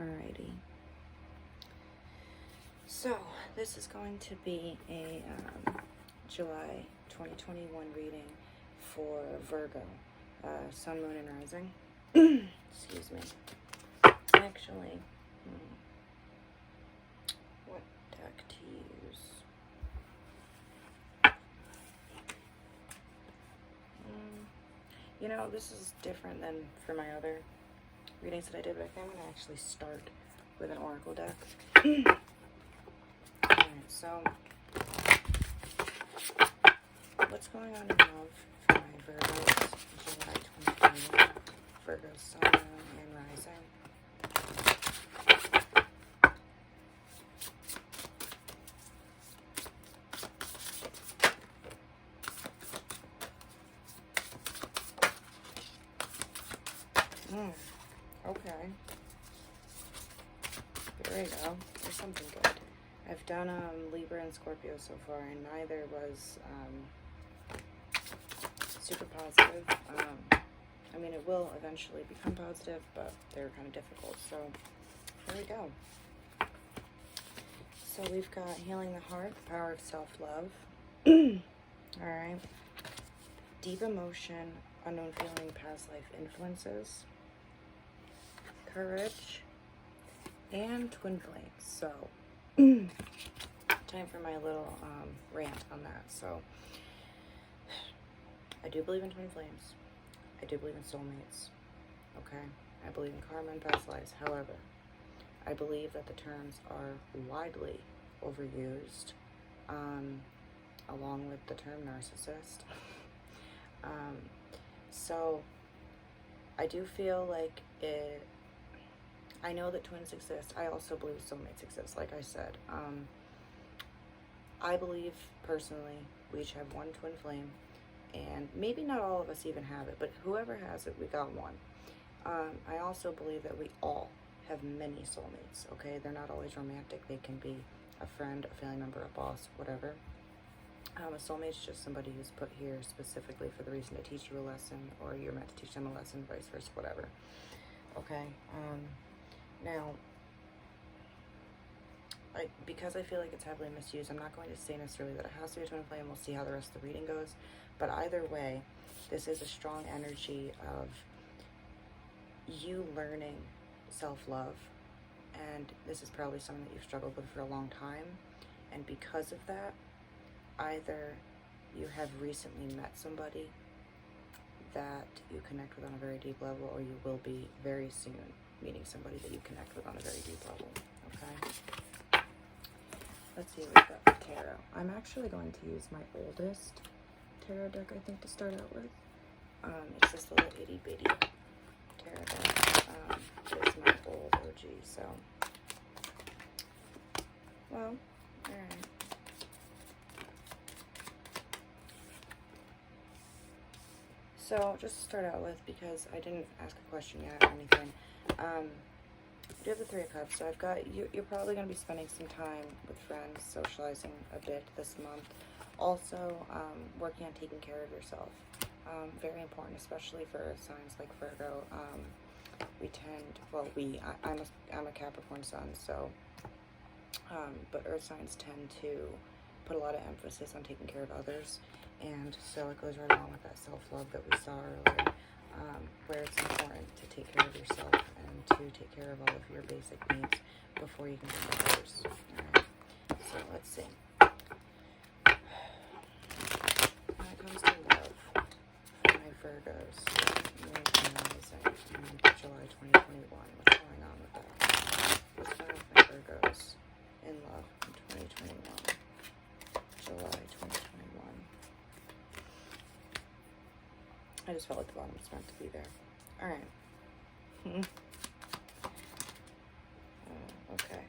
Alrighty. So, this is going to be a July 2021 reading for Virgo, Sun, Moon, and Rising. Excuse me. Actually, what deck to use? You know, this is different than for my other readings that I did, but I think I'm going to actually start with an oracle deck. Alright, so what's going on in love for my Virgos, July 2021, Virgo, Sun, Moon, and Rising? Okay. There you go. There's something good. I've done Libra and Scorpio so far, and neither was super positive. I mean, it will eventually become positive, but they're kind of difficult. So here we go. So we've got healing the heart, the power of self-love. All right. Deep emotion, unknown feeling, past life influences, courage, and twin flames. So time for my little rant on that. So I do believe in twin flames. I do believe in soulmates. Okay, I believe in karma and past lives. However, I believe that the terms are widely overused, along with the term narcissist. So I do feel like it. I know that twins exist. I also believe soulmates exist, like I said. I believe, personally, we each have one twin flame, and maybe not all of us even have it, but whoever has it, we got one. I also believe that we all have many soulmates, okay? They're not always romantic. They can be a friend, a family member, a boss, whatever. A soulmate's just somebody who's put here specifically for the reason to teach you a lesson, or you're meant to teach them a lesson, vice versa, whatever. Okay? Now, because I feel like it's heavily misused, I'm not going to say necessarily that it has to be a twin flame. We'll see how the rest of the reading goes. But either way, this is a strong energy of you learning self-love. And this is probably something that you've struggled with for a long time. And because of that, either you have recently met somebody that you connect with on a very deep level, or you will be very soon meeting somebody that you connect with on a very deep level. Okay? Let's see what we've got for tarot. I'm actually going to use my oldest tarot deck, I think, to start out with. It's this little itty bitty tarot deck. It's my old OG, so. Well, alright. So, just to start out with, because I didn't ask a question yet or anything, you have the Three of Cups, so I've got, you're probably going to be spending some time with friends, socializing a bit this month. Also, working on taking care of yourself. Very important, especially for signs like Virgo. We tend, well, I'm a Capricorn sun, so, but earth signs tend to put a lot of emphasis on taking care of others. And so it goes right along with that self-love that we saw earlier, where it's important to take care of yourself and to take care of all of your basic needs before you can give to others. Alright, so let's see. When it comes to love, for my Virgos, Moon and Rising, in July 2021, what's going on with that? What's going on with my Virgos in love in 2021? July 2021. I just felt like the bottom was meant to be there. Alright. Okay.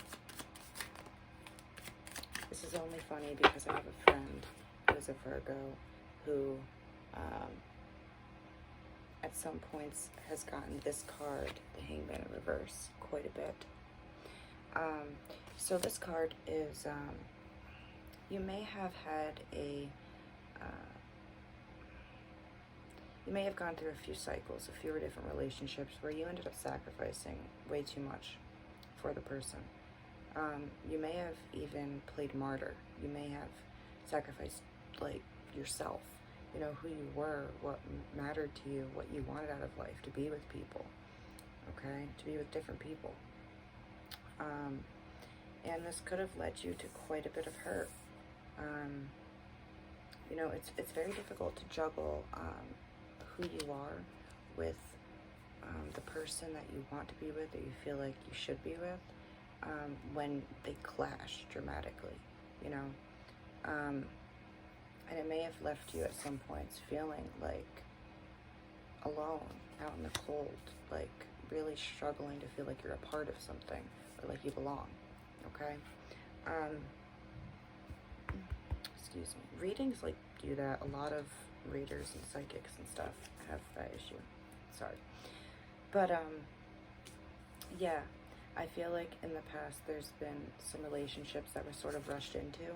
This is only funny because I have a friend who's a Virgo who, at some points, has gotten this card, the Hangman in reverse, quite a bit. So this card is, you may have had a, you may have gone through a few cycles, a few different relationships where you ended up sacrificing way too much for the person. You may have even played martyr. You may have sacrificed, like, yourself, you know, who you were, what mattered to you, what you wanted out of life, to be with people, okay, to be with different people. And this could have led you to quite a bit of hurt. You know, it's very difficult to juggle who you are with the person that you want to be with, that you feel like you should be with, when they clash dramatically, you know. And it may have left you at some points feeling like alone, out in the cold, like really struggling to feel like you're a part of something, or like you belong, okay? Excuse me. Readings like do that. A lot of readers and psychics and stuff have that issue. Sorry. But, yeah, I feel like in the past there's been some relationships that were sort of rushed into,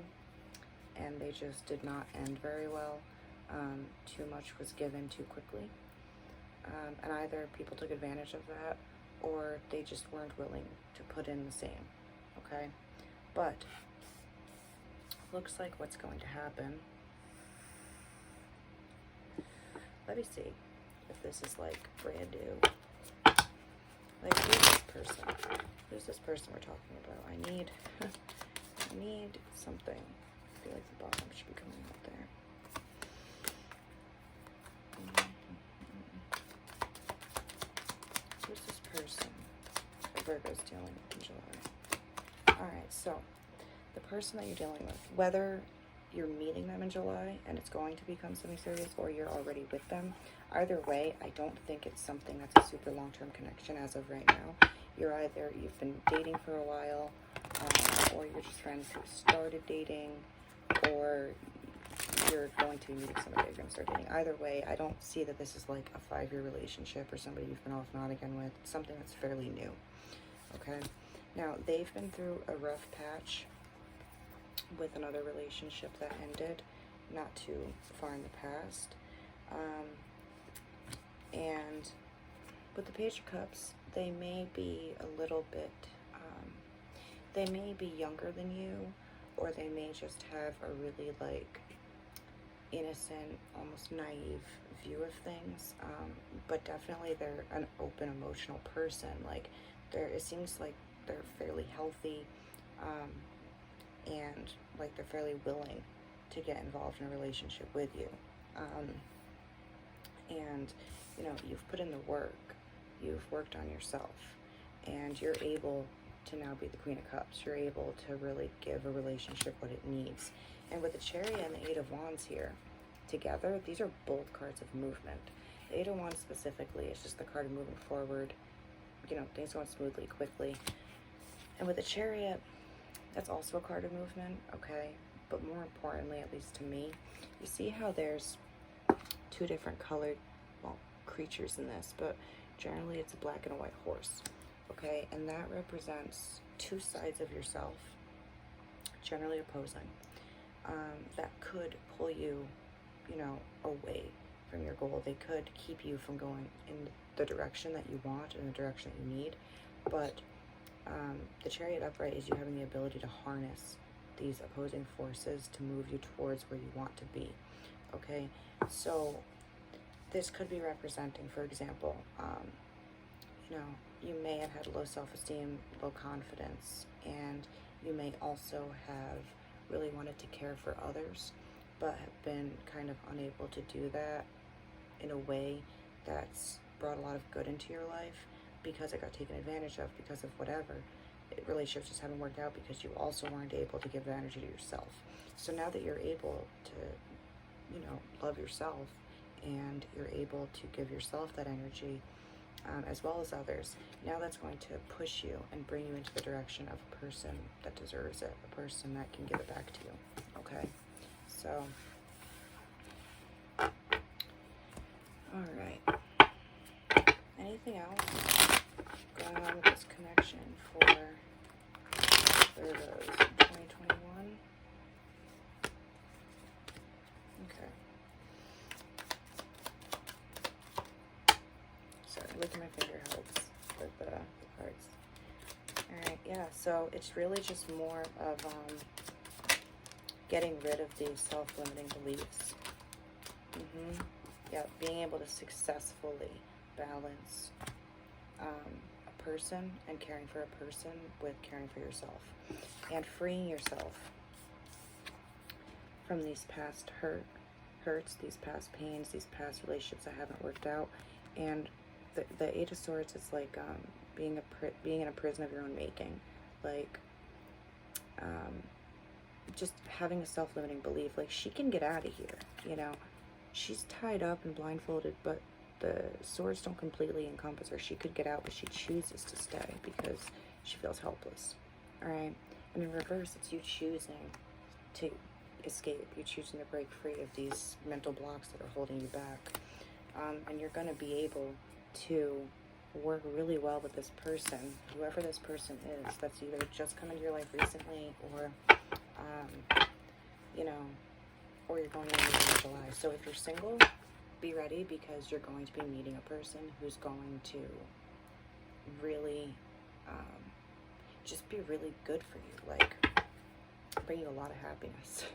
and they just did not end very well. Too much was given too quickly. And either people took advantage of that, or they just weren't willing to put in the same, okay? But looks like what's going to happen. Let me see if this is like brand new. Like, who's this person? Who's this person we're talking about? I need something. I feel like the bottom should be coming out there. Who's this person that Virgo's dealing with in July? Alright, so the person that you're dealing with, whether you're meeting them in July and it's going to become something serious, or you're already with them, either way, I don't think it's something that's a super long-term connection as of right now. You've been dating for a while, or you're just friends who started dating, or you're going to be meeting somebody you're going to start dating. Either way, I don't see that this is like a 5-year relationship or somebody you've been off and on again with. It's something that's fairly new, okay? Now, they've been through a rough patch with another relationship that ended not too far in the past. And with the Page of Cups, they may be a little bit, they may be younger than you, or they may just have a really like innocent, almost naive view of things, but definitely they're an open, emotional person. Like, it seems like they're fairly healthy, and like they're fairly willing to get involved in a relationship with you. And you know, you've put in the work, you've worked on yourself, and you're able to now be the Queen of Cups. You're able to really give a relationship what it needs. And with the Chariot and the Eight of Wands here together, these are both cards of movement. The Eight of Wands specifically is just the card of moving forward, you know, things going smoothly, quickly. And with the Chariot, that's also a card of movement, okay? But more importantly, at least to me, you see how there's two different colored, well, creatures in this, but generally it's a black and a white horse, okay? And that represents two sides of yourself, generally opposing, that could pull you, you know, away from your goal. They could keep you from going in the direction that you want, in the direction that you need. But the Chariot upright is you having the ability to harness these opposing forces to move you towards where you want to be, okay? So this could be representing, for example, you know, you may have had low self-esteem, low confidence, and you may also have really wanted to care for others, but have been kind of unable to do that in a way that's brought a lot of good into your life because it got taken advantage of because of whatever. Relationships just haven't worked out because you also weren't able to give that energy to yourself. So now that you're able to, you know, love yourself, and you're able to give yourself that energy, as well as others, now that's going to push you and bring you into the direction of a person that deserves it, a person that can give it back to you, okay? So, all right. Anything else going on with this connection for Virgos in 2021? Okay. Sorry, licking my finger helps with the cards. Alright, yeah, so it's really just more of getting rid of these self-limiting beliefs. Yeah, being able to successfully balance a person and caring for a person with caring for yourself. And freeing yourself from these past hurts, these past pains, these past relationships that haven't worked out. And the Eight of Swords is like being in a prison of your own making. Like, just having a self-limiting belief, like, she can get out of here, you know. She's tied up and blindfolded, but the swords don't completely encompass her. She could get out, but she chooses to stay because she feels helpless. All right. And in reverse, it's you choosing to escape. You're choosing to break free of these mental blocks that are holding you back. And you're going to be able to work really well with this person, whoever this person is, that's either just come into your life recently or, you know, or you're going to meet in July. So if you're single, be ready, because you're going to be meeting a person who's going to really just be really good for you, like bring you a lot of happiness.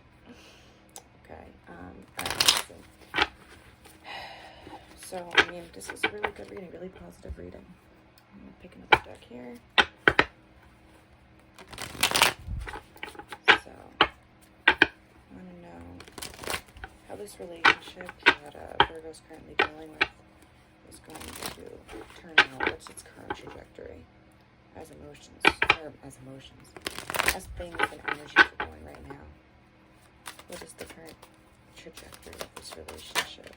Okay. Alright, so, I mean, this is a really good reading, really positive reading. I'm going to pick another deck here. So, I want to know how this relationship that Virgo's currently dealing with is going to turn out. What's its current trajectory as as things and energies are going right now? What is the current trajectory of this relationship?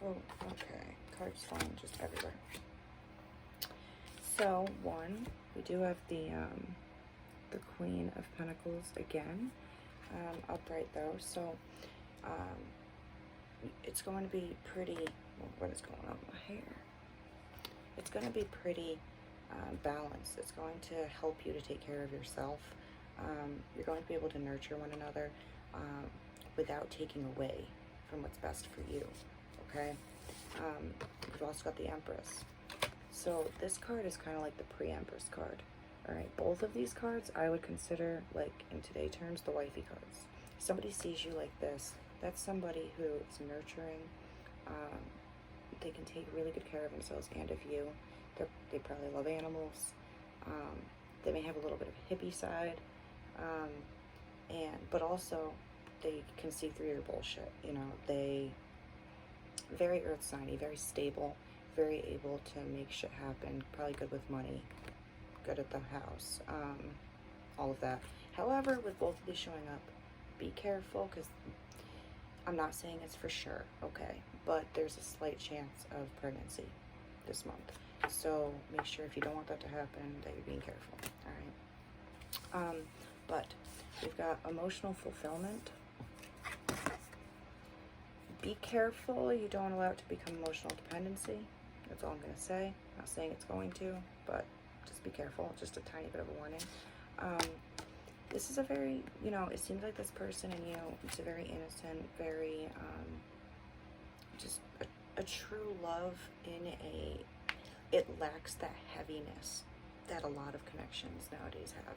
Oh, okay. Cards falling just everywhere. So, one, we do have the Queen of Pentacles again, upright though. So, it's going to be pretty. What is going on with my hair? It's going to be pretty balanced. It's going to help you to take care of yourself. You're going to be able to nurture one another without taking away from what's best for you. Okay. We've also got the Empress. So this card is kind of like the pre-Empress card. All right, both of these cards I would consider, like in today's terms, the wifey cards. Somebody sees you like this, that's somebody who is nurturing. They can take really good care of themselves and of you. They probably love animals. They may have a little bit of a hippie side, but also they can see through your bullshit. You know, they very earth signy, very stable, very able to make shit happen, probably good with money, good at the house, all of that. However, with both of these showing up, be careful, because I'm not saying it's for sure, okay, but there's a slight chance of pregnancy this month. So make sure, if you don't want that to happen, that you're being careful, all right? But we've got emotional fulfillment. Be careful you don't allow it to become emotional dependency. That's all I'm going to say. I'm not saying it's going to, but just be careful. Just a tiny bit of a warning. This is a very, you know, it seems like this person and you, it's a very innocent, very, just a true love in a, it lacks that heaviness that a lot of connections nowadays have.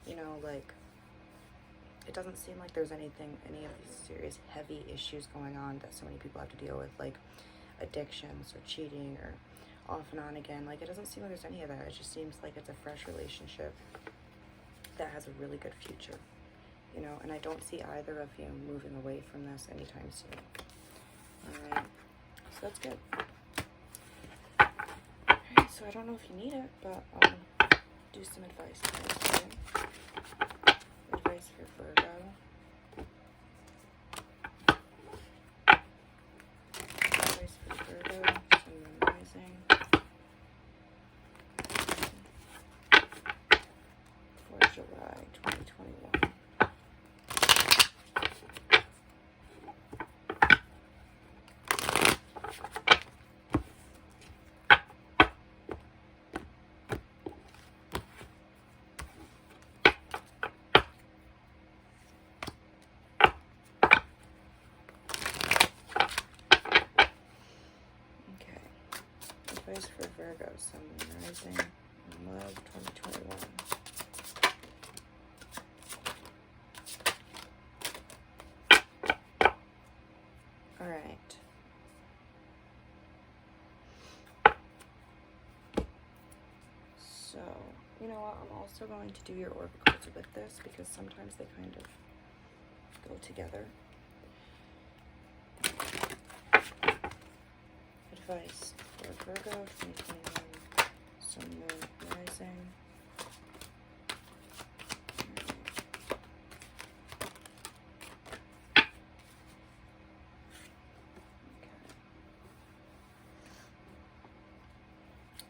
You know, like, it doesn't seem like there's any of these serious heavy issues going on that so many people have to deal with, like addictions or cheating or off and on again. Like, it doesn't seem like there's any of that. It just seems like it's a fresh relationship that has a really good future, you know, and I don't see either of you moving away from this anytime soon. All right, so that's good. All right, so I don't know if you need it, but I'll do some advice. Okay? Advice for Virgo. Advice for Virgo, Sun, Moon, Rising. For July 2021. Sun, Moon, Rising, and Love 2021. All right. So, you know what? I'm also going to do your oracles with this because sometimes they kind of go together. Advice for Virgo 2021, Sun, Moon, Rising.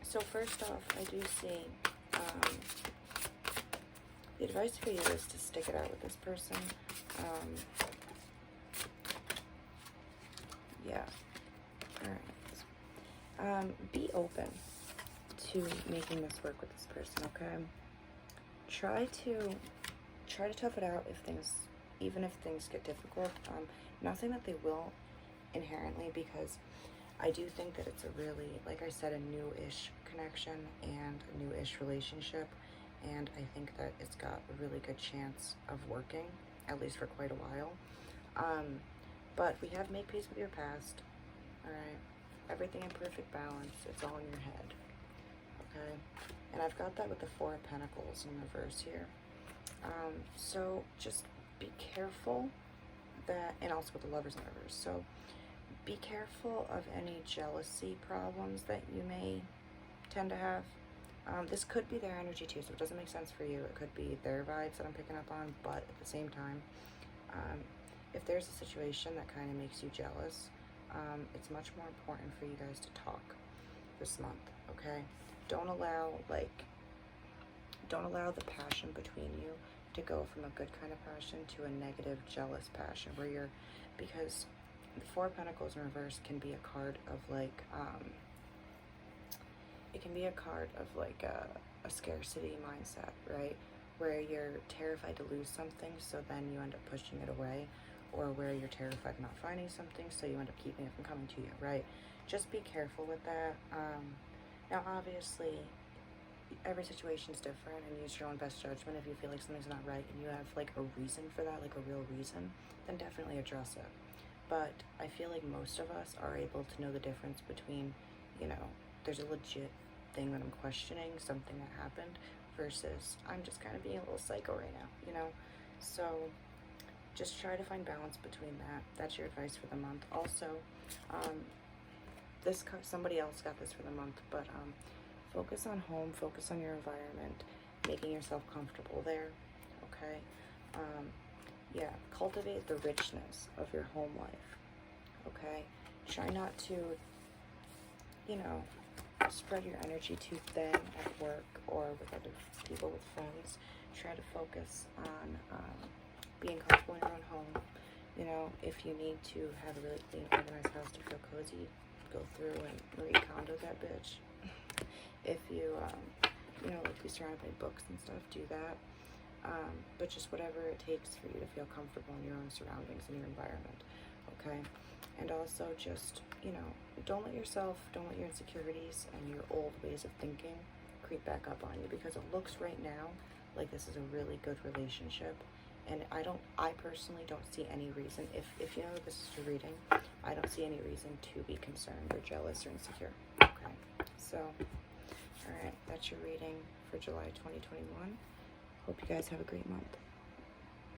So first off, I do see the advice for you is to stick it out with this person. Yeah. All right. Be open to making this work with this person. Okay. Try to tough it out even if things get difficult. Not saying that they will inherently, because I do think that it's a really, like I said, a new-ish connection and a new-ish relationship, and I think that it's got a really good chance of working, at least for quite a while. But we have made peace with your past, all right? Everything in perfect balance. It's all in your head, okay? And I've got that with the Four of Pentacles in reverse here. So just be careful that, and also with the Lovers in reverse. So be careful of any jealousy problems that you may tend to have. This could be their energy too, so it doesn't make sense for you. It could be their vibes that I'm picking up on, but at the same time, if there's a situation that kind of makes you jealous, it's much more important for you guys to talk this month, okay? Don't allow the passion between you to go from a good kind of passion to a negative, jealous passion because the Four of Pentacles in reverse can be a card of a scarcity mindset, right? Where you're terrified to lose something, so then you end up pushing it away, or where you're terrified of not finding something, so you end up keeping it from coming to you, right? Just be careful with that. Now, obviously, every situation is different, and use your own best judgment. If you feel like something's not right and you have like a reason for that, like a real reason, then definitely address it. But I feel like most of us are able to know the difference between, there's a legit thing that I'm questioning, something that happened, versus I'm just kind of being a little psycho right now, So just try to find balance between that. That's your advice for the month. Also, somebody else got this for the month, but focus on home, focus on your environment, making yourself comfortable there, okay? Yeah, cultivate the richness of your home life, okay? Try not to, spread your energy too thin at work or with other people, with friends. Try to focus on being comfortable in your own home. If you need to have a really clean, organized house to feel cozy, go through and Marie Kondo that bitch. If you, be surrounded by books and stuff, do that. But just whatever it takes for you to feel comfortable in your own surroundings and your environment, okay? And also just, don't let your insecurities and your old ways of thinking creep back up on you, because it looks right now like this is a really good relationship. And I personally don't see any reason, if you know this is your reading, I don't see any reason to be concerned or jealous or insecure, okay? So, all right, that's your reading for July 2021. Hope you guys have a great month.